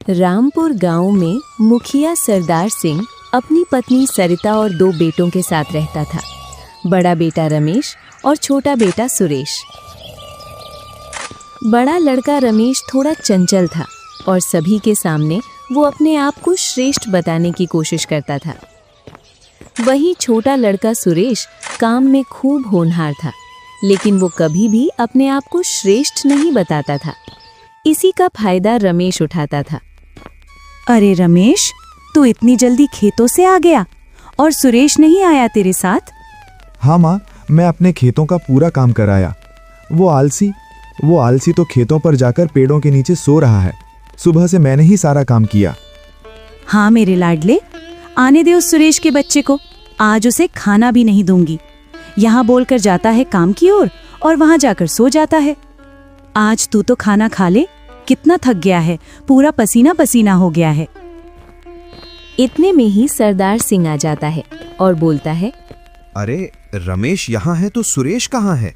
रामपुर गांव में मुखिया सरदार सिंह अपनी पत्नी सरिता और 2 बेटों के साथ रहता था। बड़ा बेटा रमेश और छोटा बेटा सुरेश। बड़ा लड़का रमेश थोड़ा चंचल था और सभी के सामने वो अपने आप को श्रेष्ठ बताने की कोशिश करता था। वहीं छोटा लड़का सुरेश काम में खूब होनहार था, लेकिन वो कभी भी अपने आप को श्रेष्ठ नहीं बताता था। इसी का फायदा रमेश उठाता था। अरे रमेश, तू इतनी जल्दी खेतों से आ गया और सुरेश नहीं आया तेरे साथ? हाँ माँ, मैं अपने खेतों का पूरा काम कराया। वो आलसी तो खेतों पर जाकर पेड़ों के नीचे सो रहा है। सुबह से मैंने ही सारा काम किया। हाँ मेरे लाडले, आने दे उस सुरेश के बच्चे को। आज उसे खाना भी नहीं दूंगी। यहाँ बोलकर जाता है काम की ओर और वहाँ जाकर सो जाता है। आज तू तो खाना खा ले, कितना थक गया है, पूरा पसीना पसीना हो गया है। इतने में ही सरदार सिंह आ जाता है और बोलता है, अरे रमेश यहाँ है तो सुरेश कहाँ है?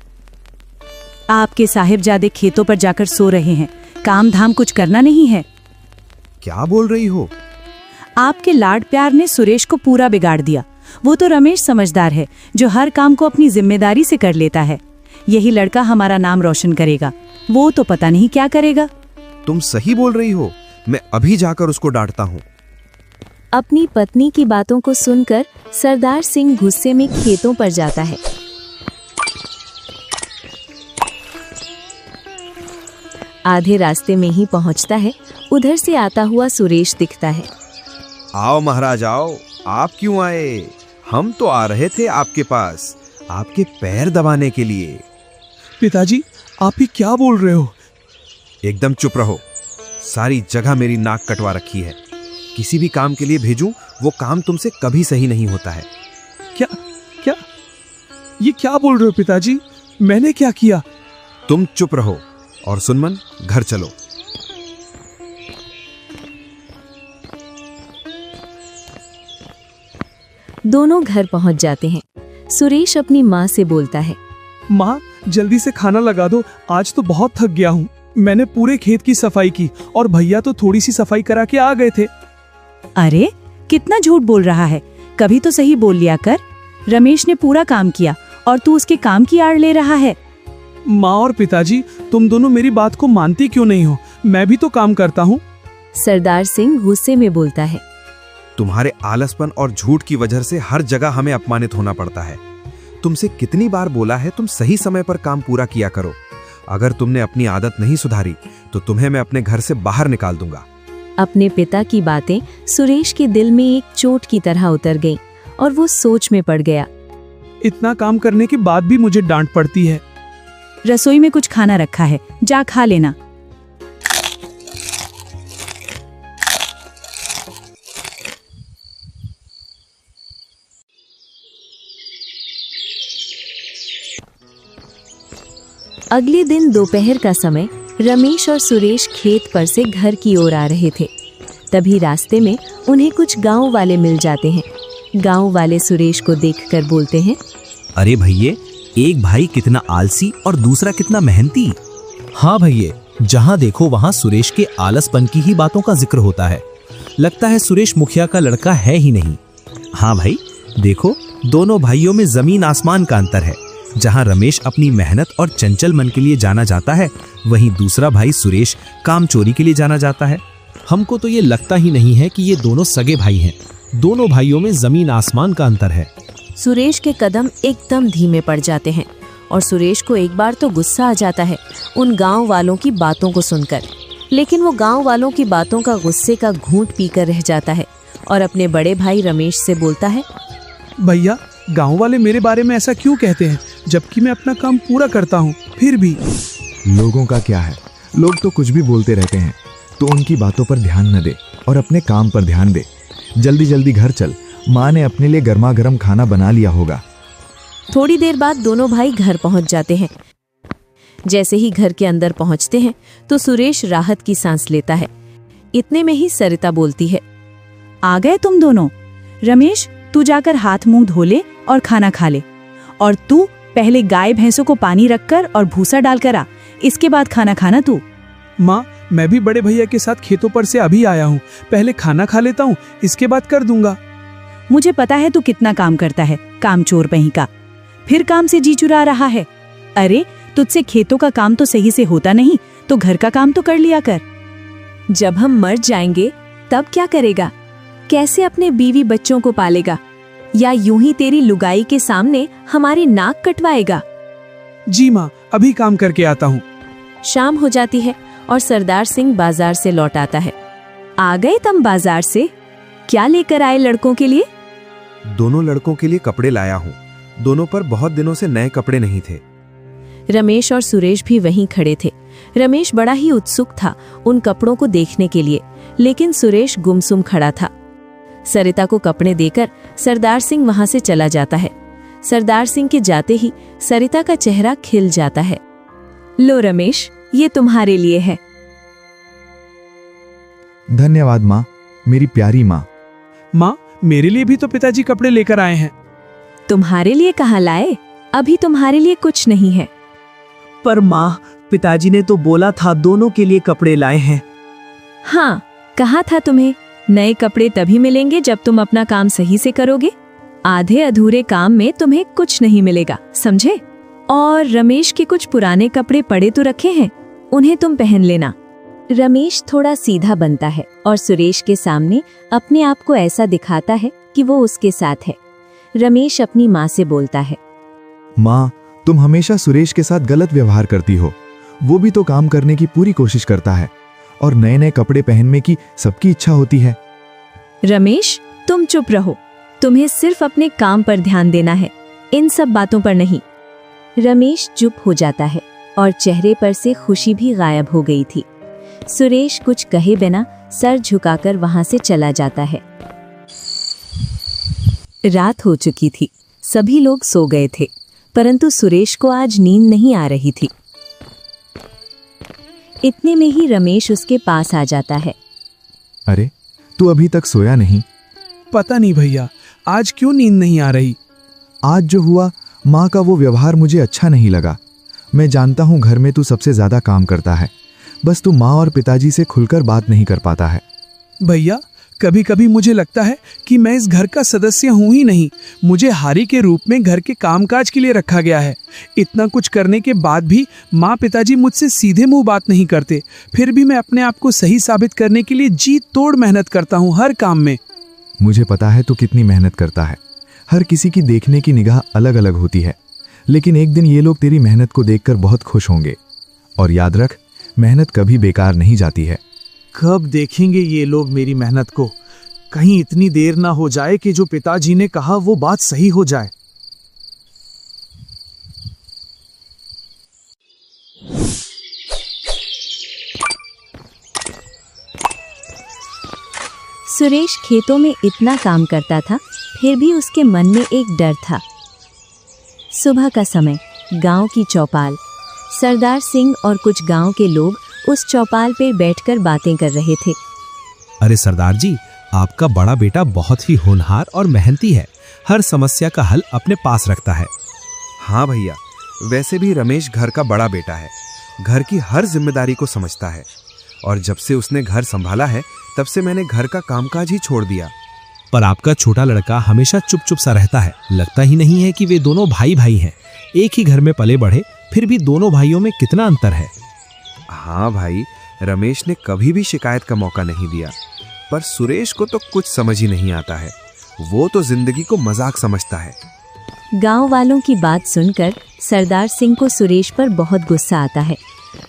आपके साहिबजादे खेतों पर जाकर सो रहे हैं, काम धाम कुछ करना नहीं है। क्या बोल रही हो? आपके लाड प्यार ने सुरेश को पूरा बिगाड़ दिया। वो तो रमेश समझदार है, जो हर काम को अपनी जिम्मेदारी से कर लेता है। यही लड़का हमारा नाम रोशन करेगा, वो तो पता नहीं क्या करेगा। तुम सही बोल रही हो, मैं अभी जाकर उसको डांटता हूँ। अपनी पत्नी की बातों को सुनकर सरदार सिंह गुस्से में खेतों पर जाता है। आधे रास्ते में ही पहुंचता है, उधर से आता हुआ सुरेश दिखता है। आओ महाराज आओ, आप क्यों आए? हम तो आ रहे थे आपके पास, आपके पैर दबाने के लिए। पिताजी, आप ही क्या बोल रहे हो? एकदम चुप रहो। सारी जगह मेरी नाक कटवा रखी है। किसी भी काम के लिए भेजूं, वो काम तुमसे कभी सही नहीं होता है। क्या ये क्या बोल रहे हो पिताजी? मैंने क्या किया? तुम चुप रहो और सुनमन, घर चलो। दोनों घर पहुंच जाते हैं। सुरेश अपनी माँ से बोलता है, माँ, जल्दी से खाना लगा दो, आज तो बहुत थक गया हूँ। मैंने पूरे खेत की सफाई की और भैया तो थोड़ी सी सफाई करा के आ गए थे। अरे कितना झूठ बोल रहा है, कभी तो सही बोल लिया कर। रमेश ने पूरा काम किया और तू उसके काम की आड़ ले रहा है। माँ और पिताजी, तुम दोनों मेरी बात को मानती क्यों नहीं हो? मैं भी तो काम करता हूँ। सरदार सिंह गुस्से में बोलता है, तुम्हारे आलसपन और झूठ की वजह से हर जगह हमें अपमानित होना पड़ता है। तुमसे कितनी बार बोला है तुम सही समय पर काम पूरा किया करो। अगर तुमने अपनी आदत नहीं सुधारी तो तुम्हें मैं अपने घर से बाहर निकाल दूंगा। अपने पिता की बातें सुरेश के दिल में एक चोट की तरह उतर गईं और वो सोच में पड़ गया। इतना काम करने के बाद भी मुझे डांट पड़ती है। रसोई में कुछ खाना रखा है, जा खा लेना। अगले दिन दोपहर का समय रमेश और सुरेश खेत पर से घर की ओर आ रहे थे। तभी रास्ते में उन्हें कुछ गांव वाले मिल जाते हैं। गांव वाले सुरेश को देखकर बोलते हैं, अरे भैये, एक भाई कितना आलसी और दूसरा कितना मेहनती। हाँ भैये, जहाँ देखो वहाँ सुरेश के आलसपन की ही बातों का जिक्र होता है। लगता है सुरेश मुखिया का लड़का है ही नहीं। हाँ भाई, देखो दोनों भाइयों में जमीन आसमान का अंतर है। जहाँ रमेश अपनी मेहनत और चंचल मन के लिए जाना जाता है, वहीं दूसरा भाई सुरेश काम चोरी के लिए जाना जाता है। हमको तो ये लगता ही नहीं है कि ये दोनों सगे भाई हैं। दोनों भाइयों में जमीन आसमान का अंतर है। सुरेश के कदम एकदम धीमे पड़ जाते हैं और सुरेश को एक बार तो गुस्सा आ जाता है उन गांव वालों की बातों को सुनकर। लेकिन वो गांव वालों की बातों का गुस्से का घूंट पीकर रह जाता है और अपने बड़े भाई रमेश से बोलता है, भैया, गांव वाले मेरे बारे में ऐसा क्यों कहते हैं, जबकि मैं अपना काम पूरा करता हूँ फिर भी? लोगों का क्या है, लोग तो कुछ भी बोलते रहते हैं। तो उनकी बातों पर ध्यान न दे और अपने काम पर ध्यान दे। जल्दी जल्दी घर चल, माँ ने अपने लिए गर्मा गर्म खाना बना लिया होगा। थोड़ी देर बाद दोनों भाई घर पहुंच जाते हैं। जैसे ही घर के अंदर पहुंचते हैं तो सुरेश राहत की सांस लेता है। इतने में ही सरिता बोलती है, आ गए तुम दोनों। रमेश, तू जाकर हाथ मुंह धो ले और खाना खा ले। और तू पहले गाय भैंसों को पानी रखकर और भूसा डालकर आ, इसके बाद खाना खाना तू। माँ, मैं भी बड़े भैया के साथ खेतों पर से अभी आया हूँ। पहले खाना खा लेता हूँ, इसके बाद कर दूंगा। मुझे पता है तू कितना काम करता है, कामचोर कहीं का। फिर काम से जी चुरा रहा है। अरे तुझसे खेतों का काम तो सही से होता नहीं, तो घर का काम तो कर लिया कर। जब हम मर जाएंगे तब क्या करेगा? कैसे अपने बीवी बच्चों को पालेगा? या यूं ही तेरी लुगाई के सामने हमारी नाक कटवाएगा? जी माँ, अभी काम करके आता हूँ। शाम हो जाती है और सरदार सिंह बाजार से लौट आता है। आ गए तुम बाजार से? क्या लेकर आए लड़कों के लिए? दोनों लड़कों के लिए कपड़े लाया हूँ। दोनों पर बहुत दिनों से नए कपड़े नहीं थे। रमेश और सुरेश भी वहीं खड़े थे। रमेश बड़ा ही उत्सुक था उन कपड़ों को देखने के लिए, लेकिन सुरेश गुमसुम खड़ा था। सरिता को कपड़े देकर सरदार सिंह वहां से चला जाता है। सरदार सिंह के जाते ही सरिता का चेहरा खिल जाता है। लो रमेश, ये तुम्हारे लिए है। धन्यवाद माँ, मेरी प्यारी माँ। माँ, मेरे लिए भी तो पिताजी कपड़े लेकर आए हैं। तुम्हारे लिए कहाँ लाए? अभी तुम्हारे लिए कुछ नहीं है। पर माँ, पिताजी ने तो बोला था दोनों के लिए कपड़े लाए हैं। हाँ, कहा था तुम्हें। नए कपड़े तभी मिलेंगे जब तुम अपना काम सही से करोगे। आधे अधूरे काम में तुम्हें कुछ नहीं मिलेगा, समझे? और रमेश के कुछ पुराने कपड़े पड़े तो रखे हैं, उन्हें तुम पहन लेना। रमेश थोड़ा सीधा बनता है और सुरेश के सामने अपने आप को ऐसा दिखाता है कि वो उसके साथ है। रमेश अपनी माँ से बोलता है, माँ, तुम हमेशा सुरेश के साथ गलत व्यवहार करती हो। वो भी तो काम करने की पूरी कोशिश करता है और नए नए कपड़े पहनने की सबकी इच्छा होती है। रमेश, तुम चुप रहो। तुम्हें सिर्फ अपने काम पर ध्यान देना है, इन सब बातों पर नहीं। रमेश चुप हो जाता है और चेहरे पर से खुशी भी गायब हो गई थी। सुरेश कुछ कहे बिना सर झुकाकर वहां से चला जाता है। रात हो चुकी थी, सभी लोग सो गए थे, परंतु सुरेश को आज नींद नहीं आ रही थी। इतने में ही रमेश उसके पास आ जाता है। अरे, तू अभी तक सोया नहीं? पता नहीं भैया, आज क्यों नींद नहीं आ रही। आज जो हुआ, माँ का वो व्यवहार मुझे अच्छा नहीं लगा। मैं जानता हूँ घर में तू सबसे ज्यादा काम करता है, बस तू माँ और पिताजी से खुलकर बात नहीं कर पाता है। भैया, कभी कभी मुझे लगता है कि मैं इस घर का सदस्य हूँ ही नहीं। मुझे हारी के रूप में घर के कामकाज के लिए रखा गया है। इतना कुछ करने के बाद भी माँ पिताजी मुझसे सीधे मुंह बात नहीं करते। फिर भी मैं अपने आप को सही साबित करने के लिए जी तोड़ मेहनत करता हूँ हर काम में। मुझे पता है तू कितनी मेहनत करता है। हर किसी की देखने की निगाह अलग अलग होती है, लेकिन एक दिन ये लोग तेरी मेहनत को देखकर बहुत खुश होंगे। और याद रख, मेहनत कभी बेकार नहीं जाती है। कब देखेंगे ये लोग मेरी मेहनत को? कहीं इतनी देर ना हो जाए कि जो पिताजी ने कहा वो बात सही हो जाए। सुरेश खेतों में इतना काम करता था, फिर भी उसके मन में एक डर था। सुबह का समय, गांव की चौपाल। सरदार सिंह और कुछ गांव के लोग उस चौपाल पर बैठकर बातें कर रहे थे। अरे सरदार जी, आपका बड़ा बेटा बहुत ही होनहार और मेहनती है। हर समस्या का हल अपने पास रखता है। हाँ भैया, वैसे भी रमेश घर का बड़ा बेटा है। घर की हर जिम्मेदारी को समझता है और जब से उसने घर संभाला है तब से मैंने घर का कामकाज ही छोड़ दिया। पर आपका छोटा लड़का हमेशा चुप चुप सा रहता है। लगता ही नहीं है कि वे दोनों भाई भाई हैं। एक ही घर में पले बढ़े, फिर भी दोनों भाइयों में कितना अंतर है। हाँ भाई, रमेश ने कभी भी शिकायत का मौका नहीं दिया, पर सुरेश को तो कुछ समझ ही नहीं आता है। वो तो जिंदगी को मजाक समझता है। गांव वालों की बात सुनकर सरदार सिंह को सुरेश पर बहुत गुस्सा आता है।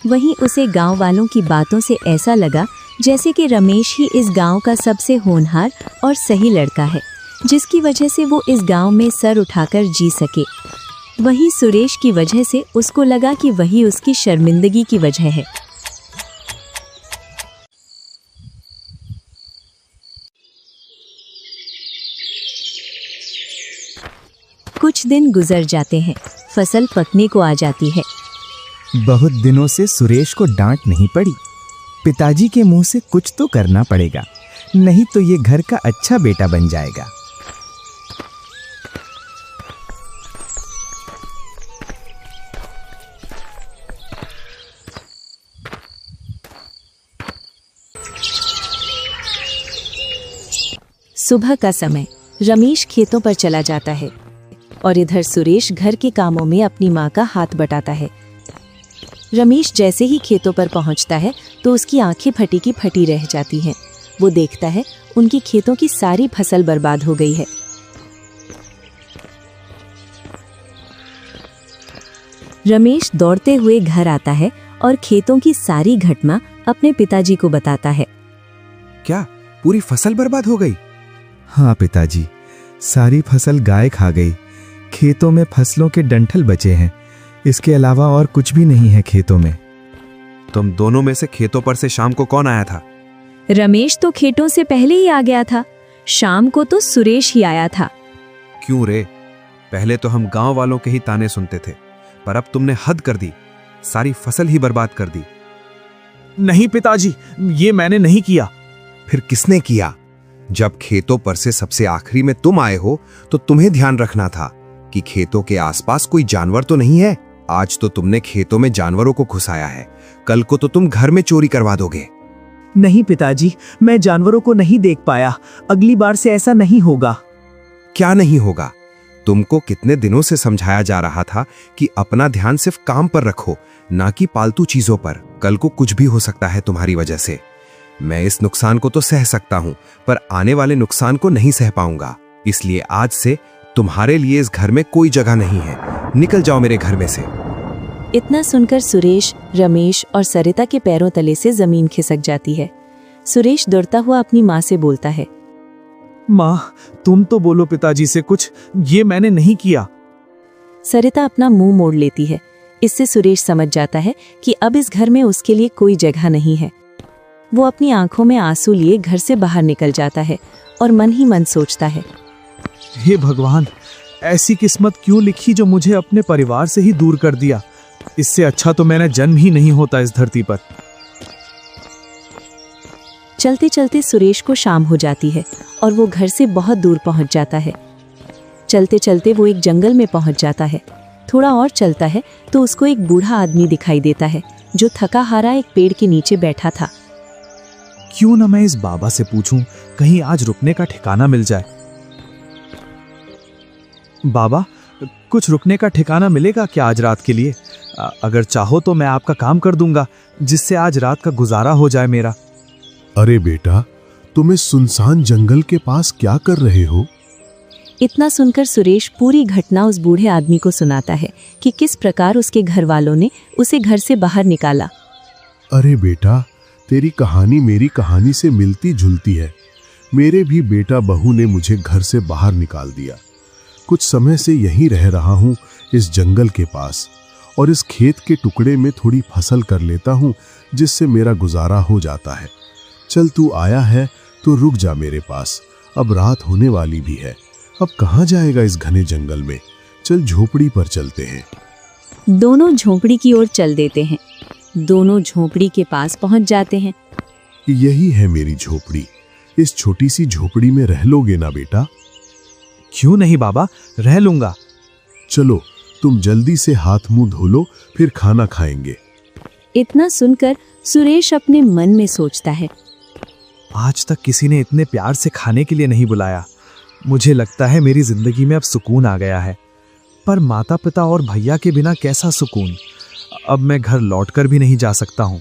वहीं उसे गांव वालों की बातों से ऐसा लगा जैसे कि रमेश ही इस गांव का सबसे होनहार और सही लड़का है, जिसकी वजह से वो इस गांव में सर उठाकर जी सके। वहीं सुरेश की वजह से उसको लगा कि वही उसकी शर्मिंदगी की वजह है। कुछ दिन गुजर जाते हैं, फसल पकने को आ जाती है। बहुत दिनों से सुरेश को डांट नहीं पड़ी। पिताजी के मुंह से कुछ तो करना पड़ेगा, नहीं तो ये घर का अच्छा बेटा बन जाएगा। सुबह का समय रमेश खेतों पर चला जाता है और इधर सुरेश घर के कामों में अपनी माँ का हाथ बटाता है। रमेश जैसे ही खेतों पर पहुंचता है तो उसकी आंखें फटी की फटी रह जाती हैं। वो देखता है उनकी खेतों की सारी फसल बर्बाद हो गई है। रमेश दौड़ते हुए घर आता है और खेतों की सारी घटना अपने पिताजी को बताता है। क्या पूरी फसल बर्बाद हो गई? हाँ पिताजी, सारी फसल गाय खा गई। खेतों में फसलों के डंठल बचे हैं, इसके अलावा और कुछ भी नहीं है खेतों में। तुम दोनों में से खेतों पर से शाम को कौन आया था? रमेश तो खेतों से पहले ही आ गया था। शाम को तो सुरेश ही आया था। क्यों रे? पहले तो हम गांव वालों के ही ताने सुनते थे, पर अब तुमने हद कर दी, सारी फसल ही बर्बाद कर दी। नहीं पिताजी, ये मैंने नहीं किया। फिर किसने किया? जब खेतों पर से सबसे आखिरी में तुम आए हो तो तुम्हें ध्यान रखना था कि खेतों के आसपास कोई जानवर तो नहीं है। आज तो तुमने खेतों में जानवरों को घुसाया है, कल को तो तुम घर में चोरी करवा दोगे। नहीं पिताजी, मैं जानवरों को नहीं देख पाया। अगली बार से ऐसा नहीं होगा। क्या नहीं होगा? तुमको कितने दिनों से समझाया जा रहा था कि अपना ध्यान सिर्फ काम पर रखो, ना कि पालतू चीजों पर। कल को कुछ भी हो सकता है तुम्हारी वजह से। मैं इस नुकसान को तो सह सकता हूं, पर आने वाले नुकसान को नहीं सह पाऊंगा। इसलिए आज से तुम्हारे लिए इस घर में कोई जगह नहीं है। निकल जाओ मेरे घर में से। इतना सुनकर सुरेश, रमेश और सरिता के पैरों तले से जमीन खिसक जाती है। सुरेश दौड़ता हुआ अपनी माँ से बोलता है, माँ, तुम तो बोलो पिताजी से कुछ, ये मैंने नहीं किया। सरिता अपना मुंह मोड़ लेती है। इससे सुरेश समझ जाता है कि अब इस घर में उसके लिए कोई जगह नहीं है। वो अपनी आंखों में आंसू लिए घर से बाहर निकल जाता है और मन ही मन सोचता है, हे भगवान, ऐसी किस्मत क्यों लिखी जो मुझे अपने परिवार से ही दूर कर दिया। इससे अच्छा तो मैंने जन्म ही नहीं होता इस धरती पर। चलते चलते सुरेश को शाम हो जाती है और वो घर से बहुत दूर पहुंच जाता है। चलते चलते वो एक जंगल में पहुंच जाता है। थोड़ा और चलता है तो उसको एक बूढ़ा आदमी दिखाई देता है जो थका हारा एक पेड़ के नीचे बैठा था। क्यों ना मैं इस बाबा से पूछूं, कहीं आज रुकने का ठिकाना मिल जाए। बाबा, कुछ रुकने का ठिकाना मिलेगा क्या आज रात के लिए? अगर चाहो तो मैं आपका काम कर दूंगा, जिससे आज रात का गुजारा हो जाए मेरा। अरे बेटा, तुम इस सुनसान जंगल के पास क्या कर रहे हो? इतना सुनकर सुरेश पूरी घटना उस बूढ़े आदमी को सुनाता है कि किस प्रकार उसके घर वालों ने उसे घर से बाहर निकाला। अरे बेटा, तेरी कहानी मेरी कहानी से मिलती जुलती है। मेरे भी बेटा बहू ने मुझे घर से बाहर निकाल दिया। कुछ समय से यहीं रह रहा हूँ इस जंगल के पास, और इस खेत के टुकड़े में थोड़ी फसल कर लेता हूँ, जिससे मेरा गुजारा हो जाता है। चल, तू आया है तो रुक जा मेरे पास। अब रात होने वाली भी है। अब कहाँ जाएगा इस घने जंगल में? चल, झोपड़ी पर चलते हैं। दोनों झोपड़ी की ओर चल देते हैं। दोनों झोपड़ी के पास पहुंच जाते हैं। यही है मेरी झोपड़ी। इस छोटी सी झोपड़ी में रह लोगे ना बेटा? क्यों नहीं बाबा, रह लूंगा। चलो, तुम जल्दी से हाथ मुंह धो लो, फिर खाना खाएंगे। इतना सुनकर सुरेश अपने मन में सोचता है, आज तक किसी ने इतने प्यार से खाने के लिए नहीं बुलाया। मुझे लगता है मेरी जिंदगी में अब सुकून आ गया है। पर माता पिता और भैया के बिना कैसा सुकून। अब मैं घर लौटकर भी नहीं जा सकता हूँ।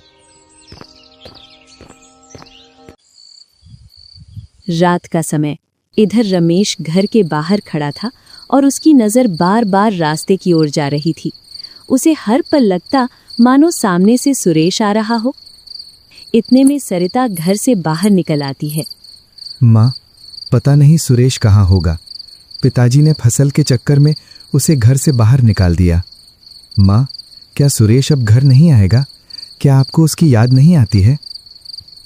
रात का समय। इधर रमेश घर के बाहर खड़ा था और उसकी नजर बार बार रास्ते की ओर जा रही थी। उसे हर पल लगता मानो सामने से सुरेश आ रहा हो। इतने में सरिता घर से बाहर निकल आती है। माँ, पता नहीं सुरेश कहाँ होगा। पिताजी ने फसल के चक्कर में उसे घर से बाहर निकाल दिया। माँ, क्या सुरेश अब घर नहीं आएगा? क्या आपको उसकी याद नहीं आती है?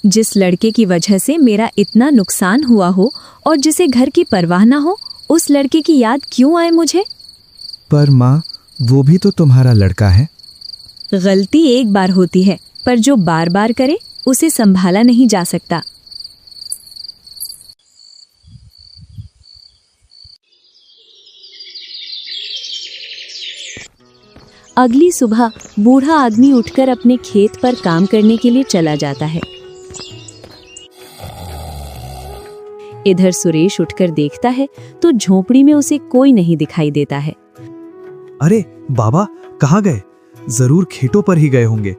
जिस लड़के की वजह से मेरा इतना नुकसान हुआ हो और जिसे घर की परवाह ना हो, उस लड़के की याद क्यों आए मुझे? पर माँ, वो भी तो तुम्हारा लड़का है। गलती एक बार होती है, पर जो बार बार करे उसे संभाला नहीं जा सकता। अगली सुबह बूढ़ा आदमी उठकर अपने खेत पर काम करने के लिए चला जाता है। इधर सुरेश उठकर देखता है तो झोपड़ी में उसे कोई नहीं दिखाई देता है। अरे बाबा कहाँ गए? जरूर खेतों पर ही गए होंगे।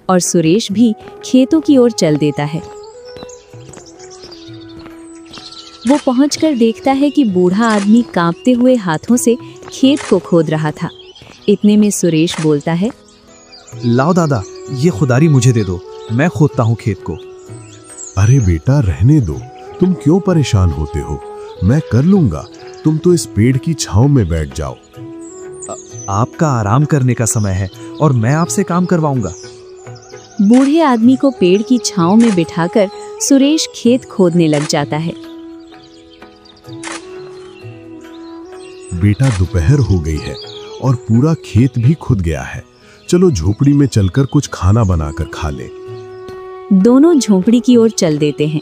और सुरेश भी खेतों की ओर चल देता है। वो पहुंचकर देखता है कि बूढ़ा आदमी कांपते हुए हाथों से खेत को खोद रहा था। इतने में सुरेश बोलता है, लाओ दादा, ये खुदारी मुझे दे दो, मैं खोदता हूँ खेत को। अरे बेटा रहने दो, तुम क्यों परेशान होते हो? मैं कर लूंगा, तुम तो इस पेड़ की छांव में बैठ जाओ। आपका आराम करने का समय है और मैं आपसे काम करवाऊंगा। बूढ़े आदमी को पेड़ की छांव में बिठाकर सुरेश खेत खोदने लग जाता है। बेटा दोपहर हो गई है और पूरा खेत भी खुद गया है। चलो झोपड़ी में चलकर कुछ खाना बनाकर खा ले। दोनों झोपड़ी की ओर चल देते हैं।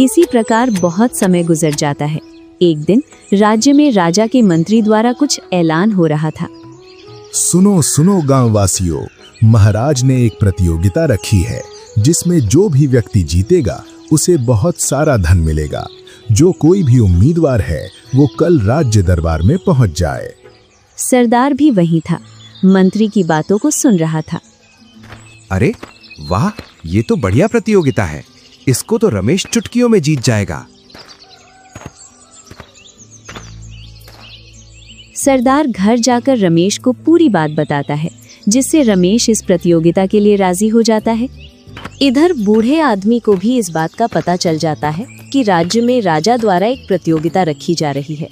इसी प्रकार बहुत समय गुजर जाता है। एक दिन राज्य में राजा के मंत्री द्वारा कुछ ऐलान हो रहा था। सुनो सुनो गांव वासियों, महाराज ने एक प्रतियोगिता रखी है जिसमें जो भी व्यक्ति जीतेगा उसे बहुत सारा धन मिलेगा। जो कोई भी उम्मीदवार है वो कल राज्य दरबार में पहुंच जाए। सरदार भी वहीं था, मंत्री की बातों को सुन रहा था। अरे वाह, ये तो बढ़िया प्रतियोगिता है। इसको तो रमेश चुटकियों में जीत जाएगा। सरदार घर जाकर रमेश को पूरी बात बताता है, जिससे रमेश इस प्रतियोगिता के लिए राजी हो जाता है। इधर बूढ़े आदमी को भी इस बात का पता चल जाता है कि राज्य में राजा द्वारा एक प्रतियोगिता रखी जा रही है।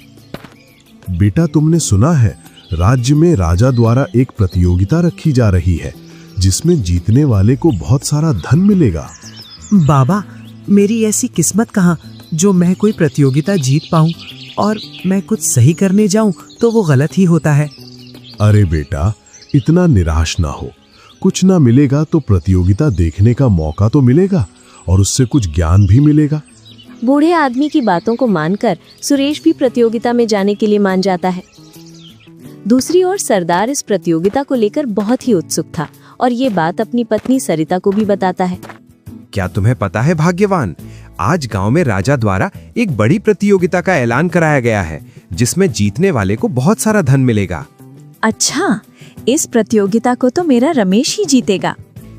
बेटा तुमने सुना है, राज्य में राजा द्वारा एक प्रतियोगिता रखी जा रही है जिसमें जीतने वाले को बहुत सारा धन मिलेगा। बाबा, मेरी ऐसी किस्मत कहाँ जो मैं कोई प्रतियोगिता जीत पाऊं और मैं कुछ सही करने जाऊं तो वो गलत ही होता है। अरे बेटा, इतना निराश ना हो। कुछ ना मिलेगा तो प्रतियोगिता देखने का मौका तो मिलेगा और उससे कुछ ज्ञान भी मिलेगा। बूढ़े आदमी की बातों को मानकर सुरेश भी प्रतियोगिता में जाने के लिए मान जाता है। दूसरी ओर सरदार इस प्रतियोगिता को लेकर बहुत ही उत्सुक था और ये बात अपनी पत्नी सरिता को भी बताता है। क्या तुम्हें पता है भाग्यवान, आज गांव में राजा द्वारा एक बड़ी प्रतियोगिता का ऐलान कराया गया है जिसमें जीतने वाले को बहुत सारा धन मिलेगा। अच्छा, इस प्रतियोगिता को तो मेरा रमेश ही जीतेगा,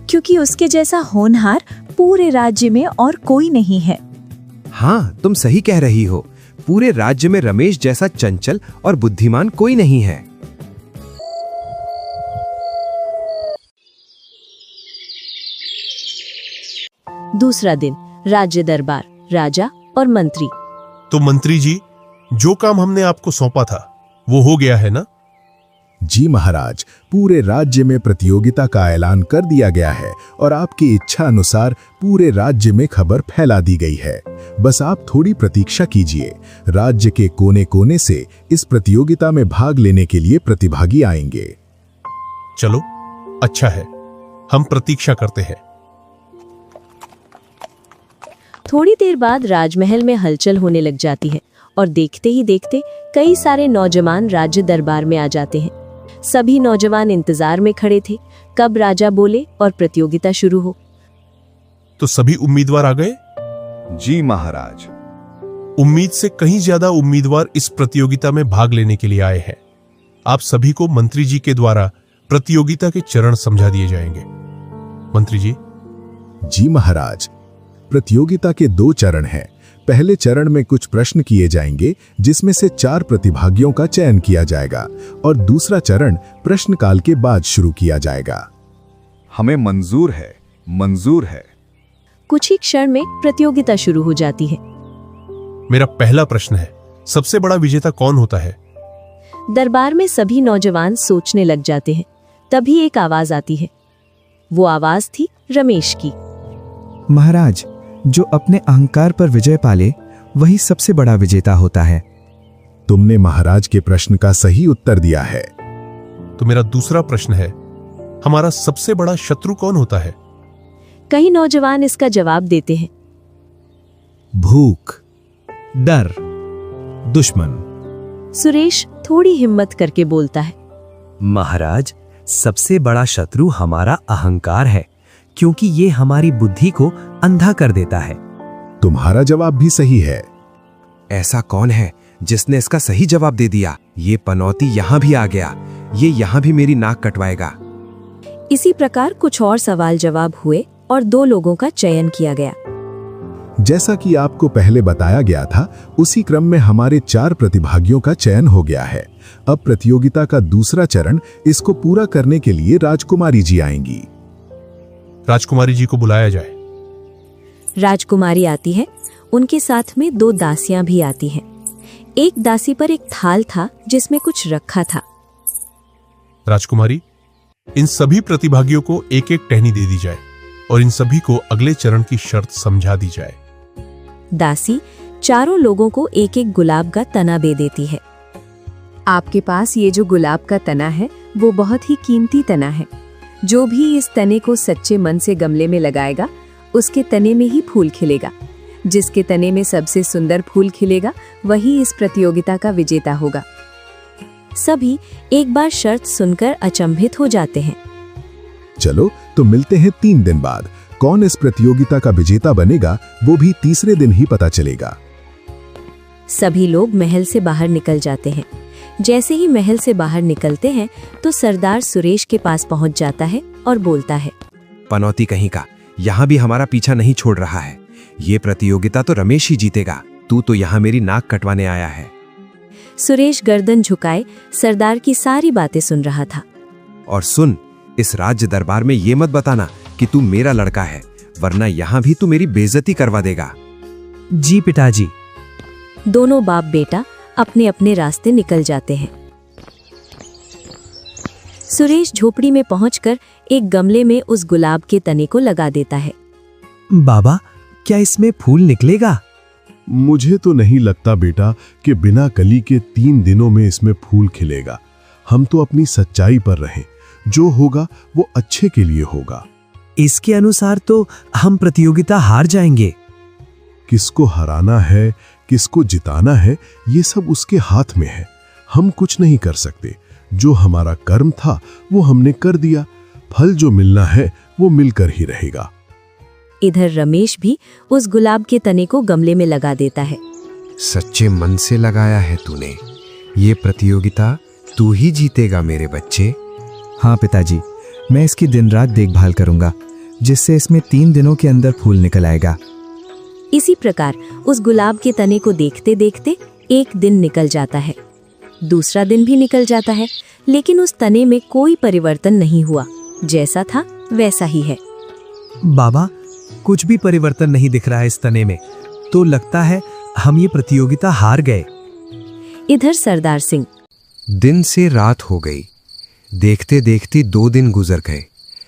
क्योंकि उसके जैसा होनहार पूरे राज्य में और कोई नहीं है। हाँ, तुम सही कह रही हो। पूरे राज्य में रमेश जैसा चंचल और बुद्धिमान कोई नहीं है। दूसरा दिन, राज्य दरबार, राजा और मंत्री। तो मंत्री जी, जो काम हमने आपको सौंपा था वो हो गया है ना? जी महाराज, पूरे राज्य में प्रतियोगिता का ऐलान कर दिया गया है और आपकी इच्छा अनुसार पूरे राज्य में खबर फैला दी गई है। बस आप थोड़ी प्रतीक्षा कीजिए। राज्य के कोने कोने से इस प्रतियोगिता में भाग लेने के लिए प्रतिभागी आएंगे। चलो, अच्छा है, हम प्रतीक्षा करते हैं। थोड़ी देर बाद राजमहल में हलचल होने लग जाती है और देखते ही देखते कई सारे नौजवान राज्य दरबार में आ जाते हैं। सभी नौजवान इंतजार में खड़े थे कब राजा बोले और प्रतियोगिता शुरू हो। तो सभी उम्मीदवार आ गए? जी महाराज। उम्मीद से कहीं ज्यादा उम्मीदवार इस प्रतियोगिता में भाग लेने के लिए आए हैं। आप सभी को मंत्री जी के द्वारा प्रतियोगिता के चरण समझा दिए जाएंगे। मंत्री जी। जी महाराज, प्रतियोगिता के 2 चरण हैं। पहले चरण में कुछ प्रश्न किए जाएंगे जिसमें से 4 प्रतिभागियों का चयन किया जाएगा और दूसरा चरण प्रश्न काल के बाद शुरू किया जाएगा। हमें मंजूर है, मंजूर है। कुछ ही क्षण में प्रतियोगिता शुरू हो जाती है। मेरा पहला प्रश्न है, सबसे बड़ा विजेता कौन होता है? दरबार में सभी नौजवान सोचने लग जाते हैं। तभी एक आवाज आती है। वो आवाज थी रमेश की। महाराज, जो अपने अहंकार पर विजय पाले वही सबसे बड़ा विजेता होता है। तुमने महाराज के प्रश्न का सही उत्तर दिया है। तो मेरा दूसरा प्रश्न है, हमारा सबसे बड़ा शत्रु कौन होता है? कई नौजवान इसका जवाब देते हैं। भूख, डर, दुश्मन। सुरेश थोड़ी हिम्मत करके बोलता है। महाराज, सबसे बड़ा शत्रु हमारा अहंकार है, क्योंकि ये हमारी बुद्धि को अंधा कर देता है। तुम्हारा जवाब भी सही है। ऐसा कौन है जिसने इसका सही जवाब दे दिया? ये पनौती यहाँ भी आ गया, ये यहाँ भी मेरी नाक कटवाएगा। इसी प्रकार कुछ और सवाल जवाब हुए और 2 लोगों का चयन किया गया। जैसा कि आपको पहले बताया गया था, उसी क्रम में हमारे 4 प्रतिभागियों का चयन हो गया है। अब प्रतियोगिता का दूसरा चरण, इसको पूरा करने के लिए राजकुमारी जी आएंगी। राजकुमारी जी को बुलाया जाए। राजकुमारी आती है, उनके साथ में 2 दासियां भी आती हैं। एक दासी पर एक थाल था जिसमें कुछ रखा था। राजकुमारी, इन सभी प्रतिभागियों को एक एक टहनी दे दी जाए और इन सभी को अगले चरण की शर्त समझा दी जाए। दासी चारों लोगों को एक एक गुलाब का तना दे देती है। आपके पास ये जो गुलाब का तना है वो बहुत ही कीमती तना है। जो भी इस तने को सच्चे मन से गमले में लगाएगा उसके तने में ही फूल खिलेगा। जिसके तने में सबसे सुंदर फूल खिलेगा वही इस प्रतियोगिता का विजेता होगा। सभी एक बार शर्त सुनकर अचंभित हो जाते हैं। चलो तो मिलते हैं 3 दिन बाद। कौन इस प्रतियोगिता का विजेता बनेगा वो भी तीसरे दिन ही पता चलेगा। सभी लोग महल से बाहर निकल जाते हैं। जैसे ही महल से बाहर निकलते हैं तो सरदार सुरेश के पास पहुंच जाता है और बोलता है, पनौती कहीं का, यहाँ भी हमारा पीछा नहीं छोड़ रहा है। ये प्रतियोगिता तो रमेश ही जीतेगा, तू तो यहाँ मेरी नाक कटवाने आया है। सुरेश गर्दन झुकाए सरदार की सारी बातें सुन रहा था। और सुन, इस राज्य दरबार में ये मत बताना कि तू मेरा लड़का है, वरना यहाँ भी तू मेरी बेइज्जती करवा देगा। जी पिताजी। दोनों बाप बेटा अपने अपने रास्ते निकल जाते हैं। सुरेश झोपड़ी में पहुंचकर एक गमले में उस गुलाब के तने को लगा देता है। बाबा, क्या इसमें फूल निकलेगा? मुझे तो नहीं लगता बेटा कि बिना कली के 3 दिनों में इसमें फूल खिलेगा। हम तो अपनी सच्चाई पर रहें, जो होगा वो अच्छे के लिए होगा। इसके अनुसार तो हम प्रतियोगिता हार जाएंगे। किसको हराना है, किसको जिताना है, ये सब उसके हाथ में है। हम कुछ नहीं कर सकते। जो हमारा कर्म था वो हमने कर दिया, फल जो मिलना है वो मिलकर ही रहेगा। इधर रमेश भी उस गुलाब के तने को गमले में लगा देता है। सच्चे मन से लगाया है तूने। ये प्रतियोगिता तू ही जीतेगा मेरे बच्चे। हाँ पिताजी, मैं इसकी दिन रात देखभाल करूंगा, जिससे इसमें 3 दिनों के अंदर फूल निकल आएगा। इसी प्रकार उस गुलाब के तने को देखते देखते एक दिन निकल जाता है। दूसरा दिन भी निकल जाता है, लेकिन उस तने में कोई परिवर्तन नहीं हुआ। जैसा था वैसा ही है। बाबा, कुछ भी परिवर्तन नहीं दिख रहा है इस तने में। तो लगता है हम ये प्रतियोगिता हार गए। इधर सरदार सिंह, दिन से रात हो गई, देखते देखते 2 दिन गुजर गए,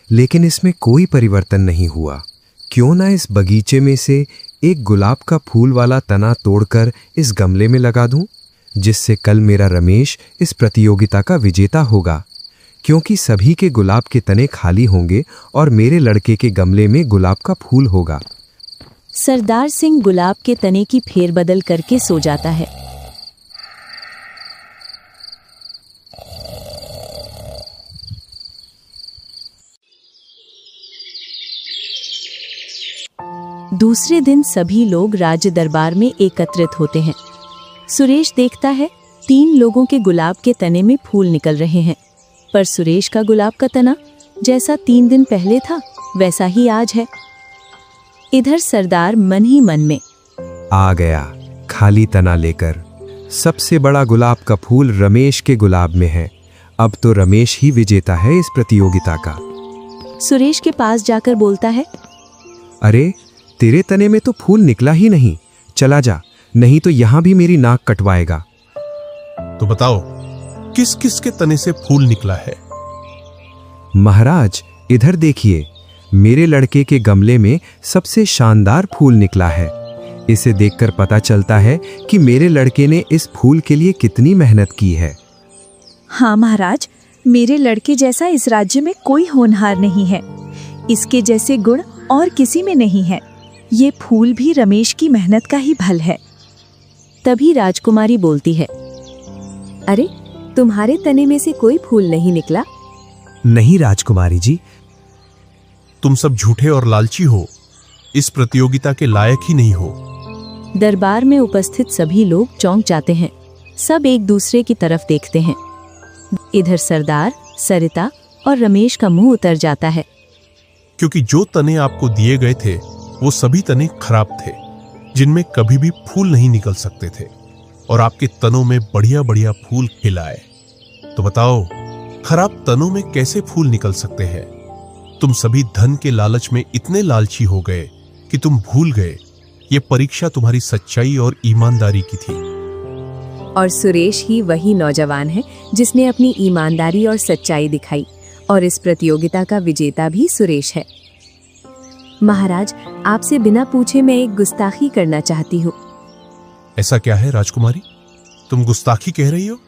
लेकिन इसमें कोई परिवर्तन नहीं हुआ। क्यों ना इस बगीचे में से एक गुलाब का फूल वाला तना तोड़कर इस गमले में लगा दूं, जिससे कल मेरा रमेश इस प्रतियोगिता का विजेता होगा। क्योंकि सभी के गुलाब के तने खाली होंगे और मेरे लड़के के गमले में गुलाब का फूल होगा। सरदार सिंह गुलाब के तने की फेरबदल करके सो जाता है। दूसरे दिन सभी लोग राज्य दरबार में एकत्रित होते हैं। सुरेश देखता है 3 लोगों के गुलाब के तने में फूल निकल रहे हैं, पर सुरेश का गुलाब का तना जैसा 3 दिन पहले था वैसा ही आज है। इधर सरदार मन ही मन में, आ गया खाली तना लेकर। सबसे बड़ा गुलाब का फूल रमेश के गुलाब में है। अब तो रमेश ही विजेता है इस प्रतियोगिता का। सुरेश के पास जाकर बोलता है, अरे तेरे तने में तो फूल निकला ही नहीं, चला जा, नहीं तो यहां भी मेरी नाक कटवाएगा। तो बताओ, किस किस के तने से फूल निकला है? महाराज, इधर देखिए, मेरे लड़के के गमले में सबसे शानदार फूल निकला है। इसे देखकर पता चलता है कि मेरे लड़के ने इस फूल के लिए कितनी मेहनत की है। हाँ महाराज, मेरे लड़के जैसा इस राज्य में कोई होनहार नहीं है। इसके जैसे गुण और किसी में नहीं है। ये फूल भी रमेश की मेहनत का ही फल है। तभी राजकुमारी बोलती है, अरे तुम्हारे तने में से कोई फूल नहीं निकला? नहीं राजकुमारी जी, तुम सब झूठे और लालची हो, इस प्रतियोगिता के लायक ही नहीं हो। दरबार में उपस्थित सभी लोग चौंक जाते हैं। सब एक दूसरे की तरफ देखते हैं। इधर सरदार, सरिता और रमेश का मुंह उतर जाता है, क्योंकि जो तने आपको दिए गए थे वो सभी तने खराब थे, जिनमें कभी भी फूल नहीं निकल सकते थे, और आपके तनों में बढ़िया बढ़िया फूल खिलाए। तो बताओ, खराब तनों में कैसे फूल निकल सकते हैं? तुम सभी धन के लालच में इतने लालची हो गए कि तुम भूल गए ये परीक्षा तुम्हारी सच्चाई और ईमानदारी की थी। और सुरेश ही वही नौजवान है जिसने अपनी ईमानदारी और सच्चाई दिखाई, और इस प्रतियोगिता का विजेता भी सुरेश है। महाराज, आपसे बिना पूछे मैं एक गुस्ताखी करना चाहती हूँ। ऐसा क्या है राजकुमारी, तुम गुस्ताखी कह रही हो?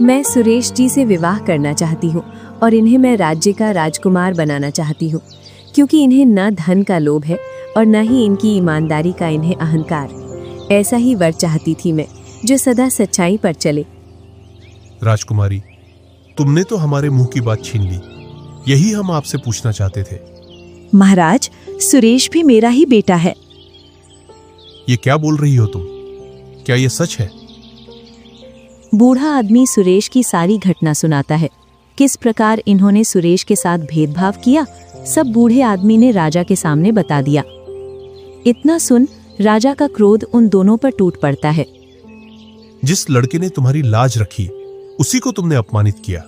मैं सुरेश जी से विवाह करना चाहती हूँ और इन्हें मैं राज्य का राजकुमार बनाना चाहती हूँ, क्योंकि इन्हें न धन का लोभ है और न ही इनकी ईमानदारी का इन्हें अहंकार। ऐसा ही वर चाहती थी मैं, जो सदा सच्चाई पर चले। राजकुमारी, तुमने तो हमारे मुंह की बात छीन ली। यही हम आपसे पूछना चाहते थे। महाराज, सुरेश भी मेरा ही बेटा है। ये क्या बोल रही हो तुम? क्या ये सच है? बूढ़ा आदमी सुरेश की सारी घटना सुनाता है। किस प्रकार इन्होंने सुरेश के साथ भेदभाव किया, सब बूढ़े आदमी ने राजा के सामने बता दिया। इतना सुन राजा का क्रोध उन दोनों पर टूट पड़ता है। जिस लड़के ने तुम्हारी लाज रखी, उसी को तुमने अपमानित किया।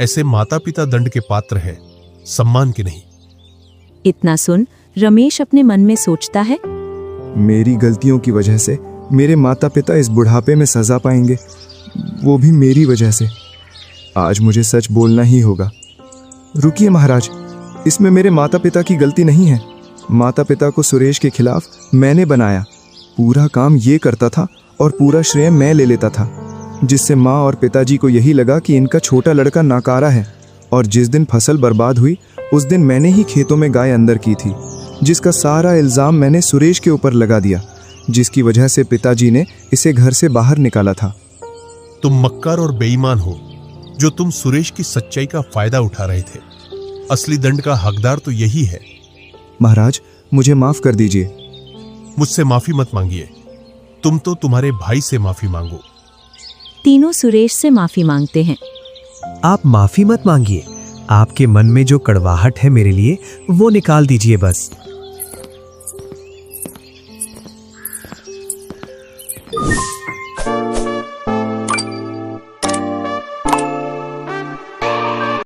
ऐसे माता पिता दंड के पात्र हैं, सम्मान के नहीं। इतना सुन रमेश अपने मन में सोचता है, मेरी गलतियों की वजह से मेरे माता पिता इस बुढ़ापे में सजा पाएंगे, वो भी मेरी वजह से। आज मुझे सच बोलना ही होगा। रुकिए महाराज, इसमें मेरे माता पिता की गलती नहीं है। माता पिता को सुरेश के खिलाफ मैंने बनाया। पूरा काम ये करता था और पूरा श्रेय मैं ले लेता था, जिससे माँ और पिताजी को यही लगा कि इनका छोटा लड़का नाकारा है। और जिस दिन फसल बर्बाद हुई, उस दिन मैंने ही खेतों में गाय अंदर की थी, जिसका सारा इल्ज़ाम मैंने सुरेश के ऊपर लगा दिया, जिसकी वजह से पिताजी ने इसे घर से बाहर निकाला था। तुम मक्कार और बेईमान हो, जो तुम सुरेश की सच्चाई का फायदा उठा रहे थे। असली दंड का हकदार तो यही है। महाराज, मुझे माफ कर दीजिए। मुझसे माफी मत मांगिए, तुम तो तुम्हारे भाई से माफी मांगो। तीनों सुरेश से माफी मांगते हैं। आप माफी मत मांगिए, आपके मन में जो कड़वाहट है मेरे लिए, वो निकाल दीजिए बस।